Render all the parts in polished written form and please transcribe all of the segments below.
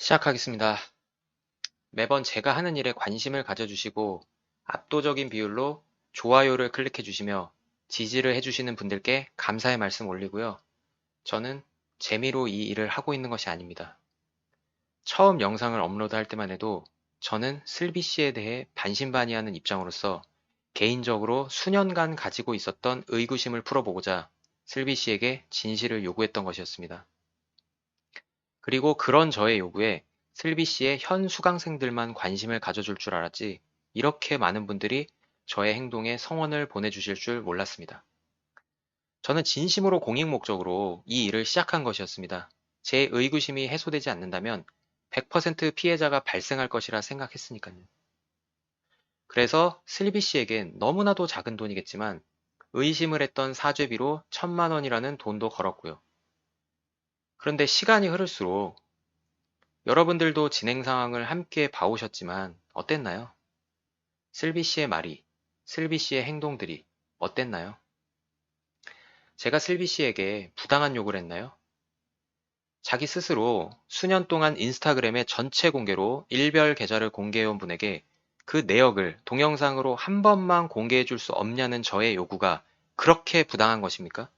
시작하겠습니다. 매번 제가 하는 일에 관심을 가져주시고 압도적인 비율로 좋아요를 클릭해 주시며 지지를 해주시는 분들께 감사의 말씀 올리고요. 저는 재미로 이 일을 하고 있는 것이 아닙니다. 처음 영상을 업로드할 때만 해도 저는 슬비 씨에 대해 반신반의하는 입장으로서 개인적으로 수년간 가지고 있었던 의구심을 풀어보고자 슬비 씨에게 진실을 요구했던 것이었습니다. 그리고 그런 저의 요구에 슬비 씨의 현 수강생들만 관심을 가져줄 줄 알았지, 이렇게 많은 분들이 저의 행동에 성원을 보내주실 줄 몰랐습니다. 저는 진심으로 공익 목적으로 이 일을 시작한 것이었습니다. 제 의구심이 해소되지 않는다면 100% 피해자가 발생할 것이라 생각했으니까요. 그래서 슬비 씨에겐 너무나도 작은 돈이겠지만 의심을 했던 사죄비로 1,000만 원이라는 돈도 걸었고요. 그런데 시간이 흐를수록 여러분들도 진행 상황을 함께 봐오셨지만 어땠나요? 슬비 씨의 말이, 슬비 씨의 행동들이 어땠나요? 제가 슬비 씨에게 부당한 욕을 했나요? 자기 스스로 수년 동안 인스타그램의 전체 공개로 일별 계좌를 공개해온 분에게 그 내역을 동영상으로 한 번만 공개해 줄 수 없냐는 저의 요구가 그렇게 부당한 것입니까?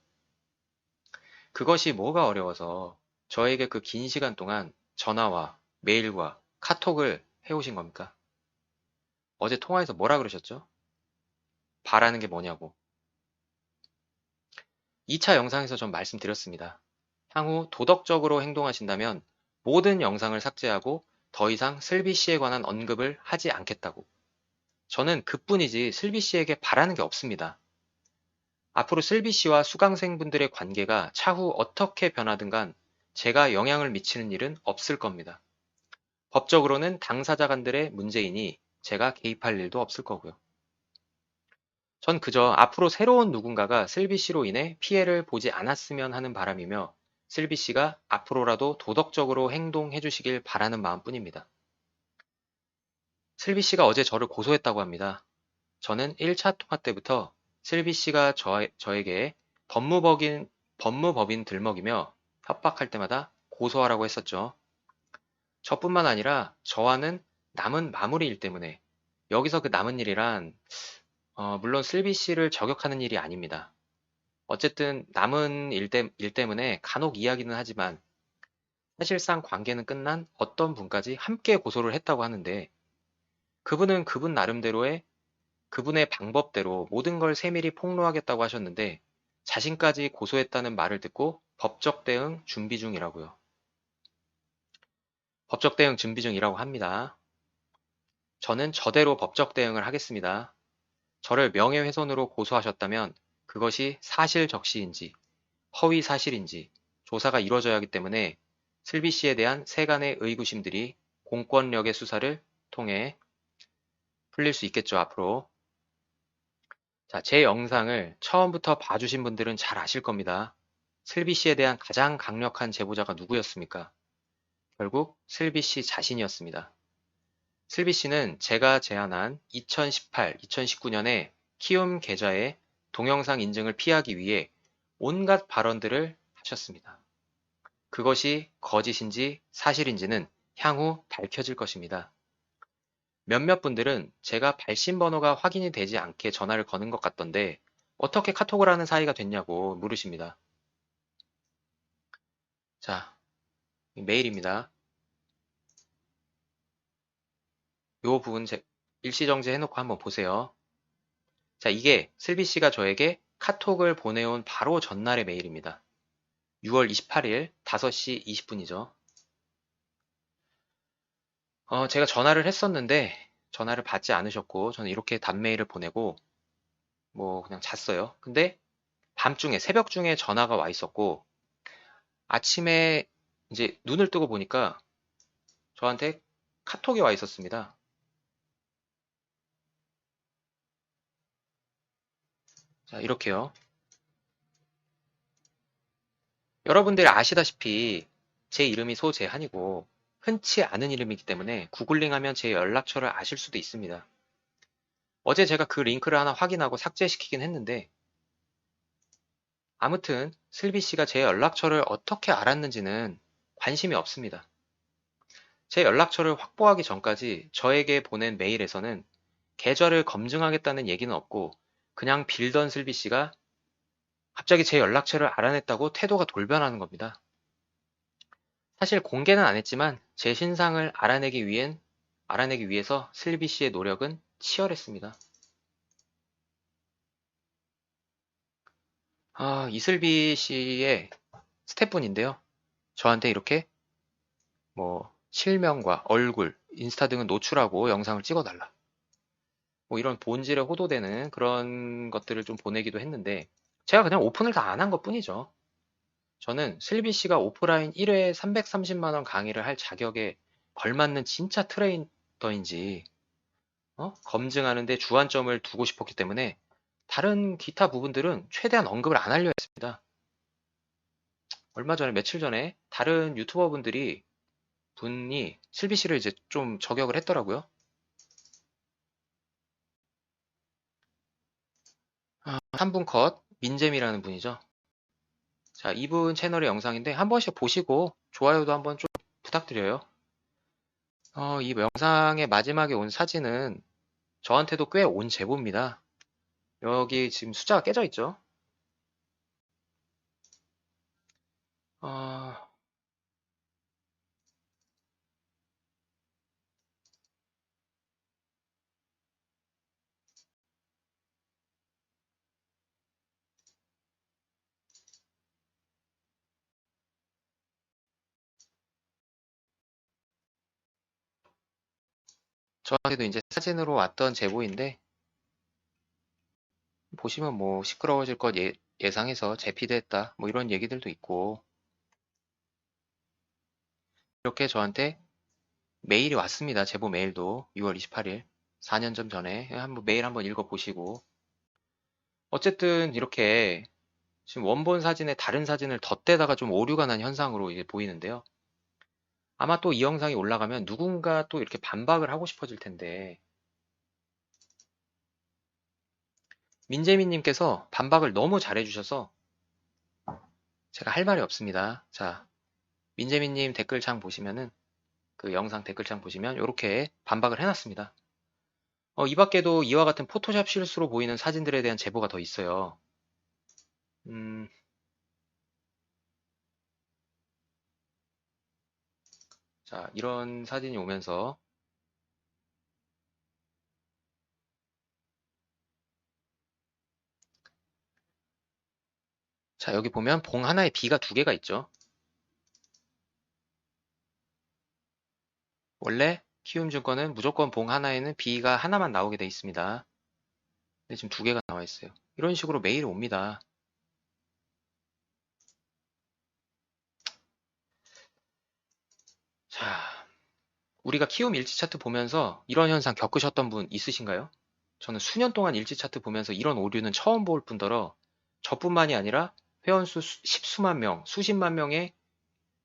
그것이 뭐가 어려워서 저에게 그 긴 시간 동안 전화와 메일과 카톡을 해오신 겁니까? 어제 통화에서 뭐라 그러셨죠? 바라는 게 뭐냐고. 2차 영상에서 전 말씀드렸습니다. 향후 도덕적으로 행동하신다면 모든 영상을 삭제하고 더 이상 슬비 씨에 관한 언급을 하지 않겠다고. 저는 그뿐이지 슬비 씨에게 바라는 게 없습니다. 앞으로 슬비 씨와 수강생분들의 관계가 차후 어떻게 변하든 간 제가 영향을 미치는 일은 없을 겁니다. 법적으로는 당사자 간들의 문제이니 제가 개입할 일도 없을 거고요. 전 그저 앞으로 새로운 누군가가 슬비 씨로 인해 피해를 보지 않았으면 하는 바람이며 슬비 씨가 앞으로라도 도덕적으로 행동해 주시길 바라는 마음뿐입니다. 슬비 씨가 어제 저를 고소했다고 합니다. 저는 1차 통화 때부터 슬비 씨가 저에게 법무법인 들먹이며 협박할 때마다 고소하라고 했었죠. 저뿐만 아니라 저와는 남은 마무리 일 때문에, 여기서 그 남은 일이란 물론 슬비 씨를 저격하는 일이 아닙니다. 어쨌든 남은 일 때문에 간혹 이야기는 하지만 사실상 관계는 끝난 어떤 분까지 함께 고소를 했다고 하는데, 그분은 그분 나름대로의 그분의 방법대로 모든 걸 세밀히 폭로하겠다고 하셨는데 자신까지 고소했다는 말을 듣고 법적 대응 준비 중이라고요. 법적 대응 준비 중이라고 합니다. 저는 저대로 법적 대응을 하겠습니다. 저를 명예훼손으로 고소하셨다면 그것이 사실 적시인지 허위 사실인지 조사가 이루어져야 하기 때문에 슬비 씨에 대한 세간의 의구심들이 공권력의 수사를 통해 풀릴 수 있겠죠, 앞으로. 자, 제 영상을 처음부터 봐주신 분들은 잘 아실 겁니다. 슬비 씨에 대한 가장 강력한 제보자가 누구였습니까? 결국 슬비 씨 자신이었습니다. 슬비 씨는 제가 제안한 2018, 2019년에 키움 계좌의 동영상 인증을 피하기 위해 온갖 발언들을 하셨습니다. 그것이 거짓인지 사실인지는 향후 밝혀질 것입니다. 몇몇 분들은 제가 발신번호가 확인이 되지 않게 전화를 거는 것 같던데 어떻게 카톡을 하는 사이가 됐냐고 물으십니다. 자, 메일입니다. 요 부분 일시정지 해놓고 한번 보세요. 자, 이게 슬비 씨가 저에게 카톡을 보내온 바로 전날의 메일입니다. 6월 28일 5시 20분이죠. 제가 전화를 했었는데 전화를 받지 않으셨고 저는 이렇게 단메일을 보내고 뭐 그냥 잤어요. 근데 밤중에 새벽 중에 전화가 와 있었고 아침에 이제 눈을 뜨고 보니까 저한테 카톡이 와 있었습니다. 자, 이렇게요. 여러분들이 아시다시피 제 이름이 소재한이고 흔치 않은 이름이기 때문에 구글링하면 제 연락처를 아실 수도 있습니다. 어제 제가 그 링크를 하나 확인하고 삭제시키긴 했는데 아무튼 슬비 씨가 제 연락처를 어떻게 알았는지는 관심이 없습니다. 제 연락처를 확보하기 전까지 저에게 보낸 메일에서는 계좌를 검증하겠다는 얘기는 없고 그냥 빌던 슬비 씨가 갑자기 제 연락처를 알아냈다고 태도가 돌변하는 겁니다. 사실 공개는 안 했지만 제 신상을 알아내기 위해서 슬비 씨의 노력은 치열했습니다. 이슬비 씨의 스태프분인데요. 저한테 이렇게 뭐 실명과 얼굴, 인스타 등은 노출하고 영상을 찍어달라. 뭐 이런 본질에 호도되는 그런 것들을 좀 보내기도 했는데 제가 그냥 오픈을 다 안 한 것뿐이죠. 저는 슬비 씨가 오프라인 1회에 330만 원 강의를 할 자격에 걸맞는 진짜 트레이너인지 검증하는데 주안점을 두고 싶었기 때문에 다른 기타 부분들은 최대한 언급을 안 하려 했습니다. 얼마 전에 며칠 전에 다른 유튜버 분이 슬비 씨를 이제 좀 저격을 했더라고요. 3분 컷 민재미라는 분이죠. 자, 이분 채널의 영상인데 한 번씩 보시고 좋아요도 한번 좀 부탁드려요. 이 영상의 마지막에 온 사진은 저한테도 꽤 온 제보입니다. 여기 지금 숫자가 깨져 있죠? 어, 저한테도 이제 사진으로 왔던 제보인데 보시면 뭐 시끄러워질 것 예상해서 재피드했다 뭐 이런 얘기들도 있고 이렇게 저한테 메일이 왔습니다. 제보 메일도 6월 28일 4년 좀 전에 한번 메일 한번 읽어보시고 어쨌든 이렇게 지금 원본 사진에 다른 사진을 덧대다가 좀 오류가 난 현상으로 이제 보이는데요. 아마 또 이 영상이 올라가면 누군가 또 이렇게 반박을 하고 싶어질 텐데 민재민님께서 반박을 너무 잘해주셔서 제가 할 말이 없습니다. 자, 민재민님 댓글창 보시면은 그 영상 댓글창 보시면 이렇게 반박을 해놨습니다. 이 밖에도 이와 같은 포토샵 실수로 보이는 사진들에 대한 제보가 더 있어요. 음, 자, 이런 사진이 오면서 자, 여기 보면 봉 하나에 B가 두 개가 있죠. 원래 키움증권은 무조건 봉 하나에는 B가 하나만 나오게 돼 있습니다. 근데 지금 두 개가 나와 있어요. 이런 식으로 메일이 옵니다. 자, 우리가 키움 일지 차트 보면서 이런 현상 겪으셨던 분 있으신가요? 저는 수년 동안 일지 차트 보면서 이런 오류는 처음 볼 뿐더러 저뿐만이 아니라 회원수 십수만 명, 수십만 명의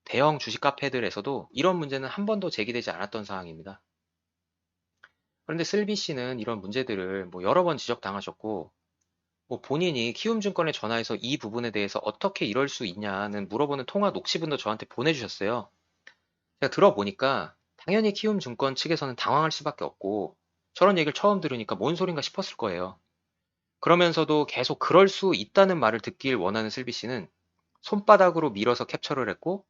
대형 주식 카페들에서도 이런 문제는 한 번도 제기되지 않았던 사항입니다. 그런데 슬비 씨는 이런 문제들을 뭐 여러 번 지적당하셨고 뭐 본인이 키움증권에 전화해서 이 부분에 대해서 어떻게 이럴 수 있냐는 물어보는 통화 녹취분도 저한테 보내주셨어요. 제가 들어보니까 당연히 키움증권 측에서는 당황할 수밖에 없고 저런 얘기를 처음 들으니까 뭔 소린가 싶었을 거예요. 그러면서도 계속 그럴 수 있다는 말을 듣길 원하는 슬비 씨는 손바닥으로 밀어서 캡처를 했고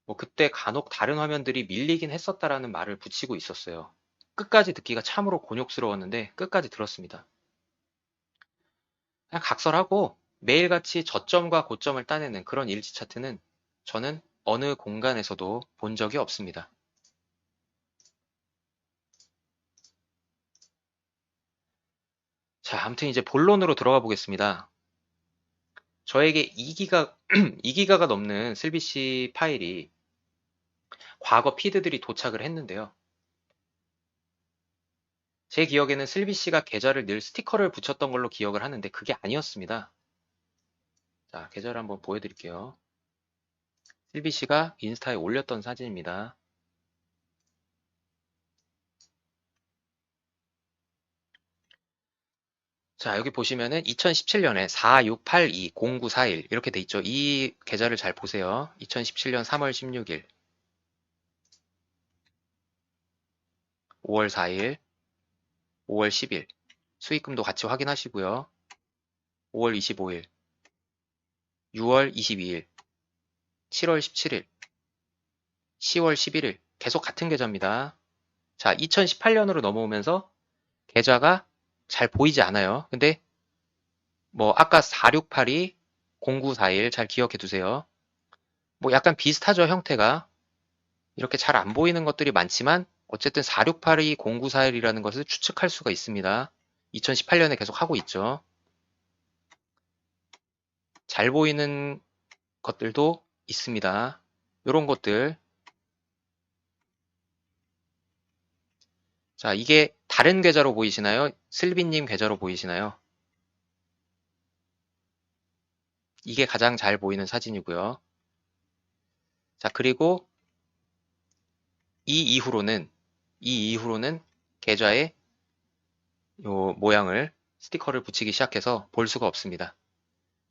뭐 그때 간혹 다른 화면들이 밀리긴 했었다라는 말을 붙이고 있었어요. 끝까지 듣기가 참으로 곤욕스러웠는데 끝까지 들었습니다. 그냥 각설하고 매일같이 저점과 고점을 따내는 그런 일지 차트는 저는 어느 공간에서도 본 적이 없습니다. 자, 아무튼 이제 본론으로 들어가 보겠습니다. 저에게 2기가, 2기가가 넘는 슬비시 파일이 과거 피드들이 도착을 했는데요. 제 기억에는 슬비 씨가 계좌를 늘 스티커를 붙였던 걸로 기억을 하는데 그게 아니었습니다. 자, 계좌를 한번 보여드릴게요. 슬비 씨가 인스타에 올렸던 사진입니다. 자, 여기 보시면은 2017년에 4682-0941 이렇게 돼 있죠. 이 계좌를 잘 보세요. 2017년 3월 16일. 5월 4일, 5월 10일 수익금도 같이 확인하시고요. 5월 25일, 6월 22일, 7월 17일, 10월 11일 계속 같은 계좌입니다. 자, 2018년으로 넘어오면서 계좌가 잘 보이지 않아요. 근데 뭐 아까 4682, 0941 잘 기억해 두세요. 뭐 약간 비슷하죠, 형태가. 이렇게 잘 안 보이는 것들이 많지만 어쨌든 4682, 0941이라는 것을 추측할 수가 있습니다. 2018년에 계속 하고 있죠. 잘 보이는 것들도 있습니다. 이런 것들. 자, 이게 다른 계좌로 보이시나요? 슬비님 계좌로 보이시나요? 이게 가장 잘 보이는 사진이고요. 자, 그리고 이 이후로는 계좌에 요 모양을 스티커를 붙이기 시작해서 볼 수가 없습니다.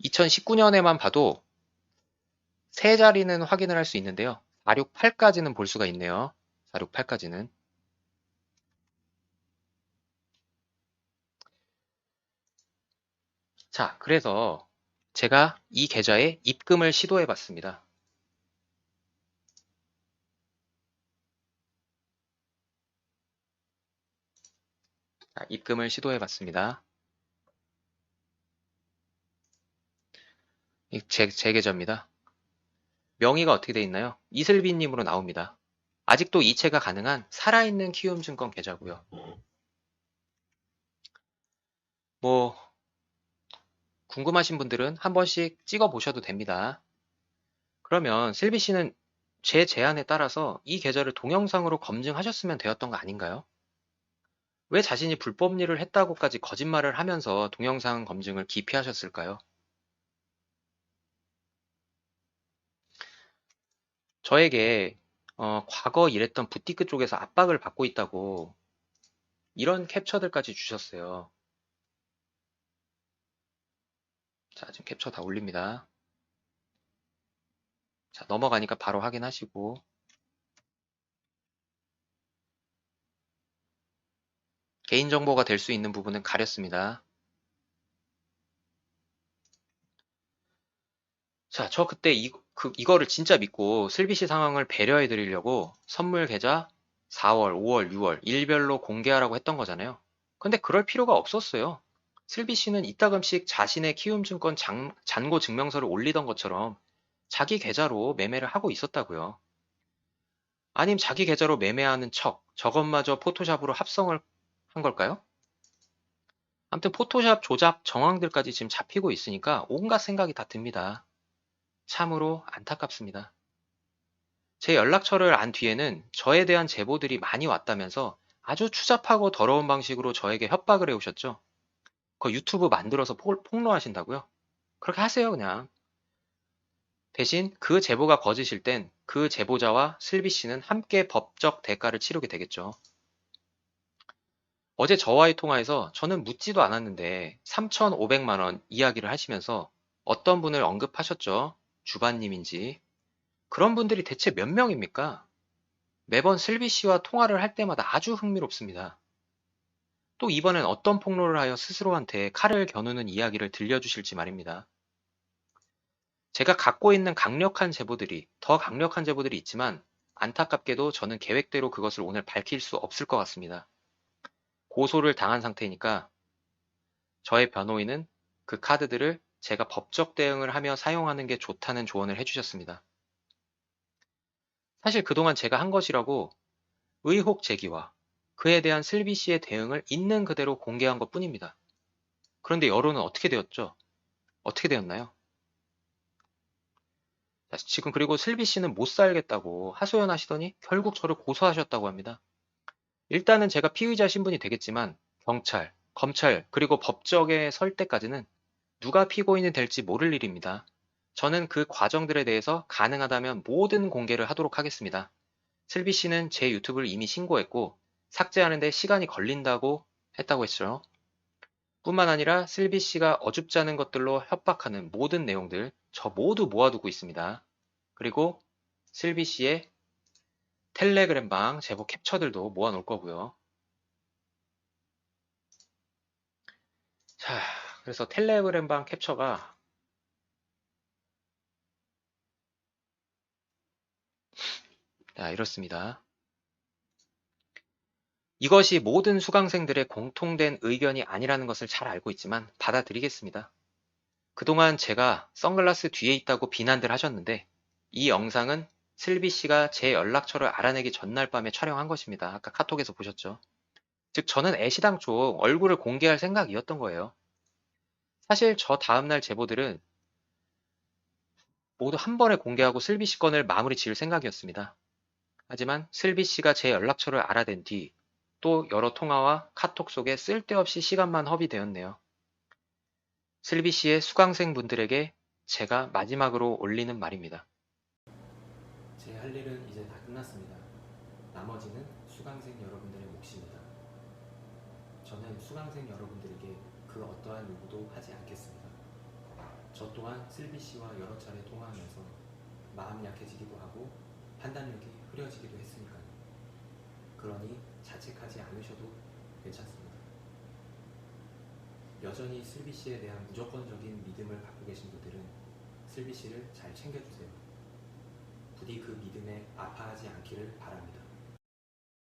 2019년에만 봐도 세 자리는 확인을 할 수 있는데요. 468까지는 볼 수가 있네요. 468까지는. 자, 그래서 제가 이 계좌에 입금을 시도해 봤습니다. 자, 입금을 시도해 봤습니다. 제 계좌입니다. 명의가 어떻게 돼 있나요? 이슬비님으로 나옵니다. 아직도 이체가 가능한 살아있는 키움증권 계좌고요. 뭐 궁금하신 분들은 한 번씩 찍어 보셔도 됩니다. 그러면 슬비 씨는 제 제안에 따라서 이 계좌를 동영상으로 검증하셨으면 되었던 거 아닌가요? 왜 자신이 불법 일을 했다고까지 거짓말을 하면서 동영상 검증을 기피하셨을까요? 저에게 과거 일했던 부티크 쪽에서 압박을 받고 있다고 이런 캡처들까지 주셨어요. 자, 지금 캡처 다 올립니다. 자, 넘어가니까 바로 확인하시고. 개인정보가 될 수 있는 부분은 가렸습니다. 자, 저 그때 이거를 진짜 믿고 슬비씨 상황을 배려해 드리려고 선물 계좌 4월, 5월, 6월 일별로 공개하라고 했던 거잖아요. 근데 그럴 필요가 없었어요. 슬비씨는 이따금씩 자신의 키움증권 잔고 증명서를 올리던 것처럼 자기 계좌로 매매를 하고 있었다고요. 아님 자기 계좌로 매매하는 척, 저것마저 포토샵으로 합성을 한 걸까요? 아무튼 포토샵 조작 정황들까지 지금 잡히고 있으니까 온갖 생각이 다 듭니다. 참으로 안타깝습니다. 제 연락처를 안 뒤에는 저에 대한 제보들이 많이 왔다면서 아주 추잡하고 더러운 방식으로 저에게 협박을 해오셨죠. 그 유튜브 만들어서 폭로하신다고요? 그렇게 하세요, 그냥. 대신 그 제보가 거짓일 땐 그 제보자와 슬비 씨는 함께 법적 대가를 치르게 되겠죠. 어제 저와의 통화에서 저는 묻지도 않았는데 3,500만 원 이야기를 하시면서 어떤 분을 언급하셨죠? 주반님인지. 그런 분들이 대체 몇 명입니까? 매번 슬비 씨와 통화를 할 때마다 아주 흥미롭습니다. 또 이번엔 어떤 폭로를 하여 스스로한테 칼을 겨누는 이야기를 들려주실지 말입니다. 제가 갖고 있는 더 강력한 제보들이 있지만 안타깝게도 저는 계획대로 그것을 오늘 밝힐 수 없을 것 같습니다. 고소를 당한 상태니까 저의 변호인은 그 카드들을 제가 법적 대응을 하며 사용하는 게 좋다는 조언을 해주셨습니다. 사실 그동안 제가 한 것이라고 의혹 제기와 그에 대한 슬비 씨의 대응을 있는 그대로 공개한 것 뿐입니다. 그런데 여론은 어떻게 되었죠? 어떻게 되었나요? 지금 그리고 슬비 씨는 못 살겠다고 하소연하시더니 결국 저를 고소하셨다고 합니다. 일단은 제가 피의자 신분이 되겠지만 경찰, 검찰, 그리고 법정에 설 때까지는 누가 피고인이 될지 모를 일입니다. 저는 그 과정들에 대해서 가능하다면 모든 공개를 하도록 하겠습니다. 슬비 씨는 제 유튜브를 이미 신고했고 삭제하는데 시간이 걸린다고 했다고 했죠. 뿐만 아니라 슬비 씨가 어줍지 않은 것들로 협박하는 모든 내용들 저 모두 모아두고 있습니다. 그리고 슬비 씨의 텔레그램방 제보 캡처들도 모아놓을 거고요. 자, 그래서 텔레그램방 캡처가 자, 이렇습니다. 이것이 모든 수강생들의 공통된 의견이 아니라는 것을 잘 알고 있지만 받아들이겠습니다. 그동안 제가 선글라스 뒤에 있다고 비난들 하셨는데 이 영상은 슬비 씨가 제 연락처를 알아내기 전날 밤에 촬영한 것입니다. 아까 카톡에서 보셨죠? 즉 저는 애시당초 얼굴을 공개할 생각이었던 거예요. 사실 저 다음날 제보들은 모두 한 번에 공개하고 슬비 씨 건을 마무리 지을 생각이었습니다. 하지만 슬비 씨가 제 연락처를 알아낸 뒤 또 여러 통화와 카톡 속에 쓸데없이 시간만 허비되었네요. 슬비 씨의 수강생 분들에게 제가 마지막으로 올리는 말입니다. 제 할 일은 이제 다 끝났습니다. 나머지는 수강생 여러분들의 몫입니다. 저는 수강생 여러분들에게 그 어떠한 요구도 하지 않겠습니다. 저 또한 슬비 씨와 여러 차례 통화하면서 마음이 약해지기도 하고 판단력이 흐려지기도 했으니까요. 그러니 자책하지 않으셔도 괜찮습니다. 여전히 슬비 씨에 대한 무조건적인 믿음을 갖고 계신 분들은 슬비 씨를 잘 챙겨주세요. 부디 그 믿음에 아파하지 않기를 바랍니다.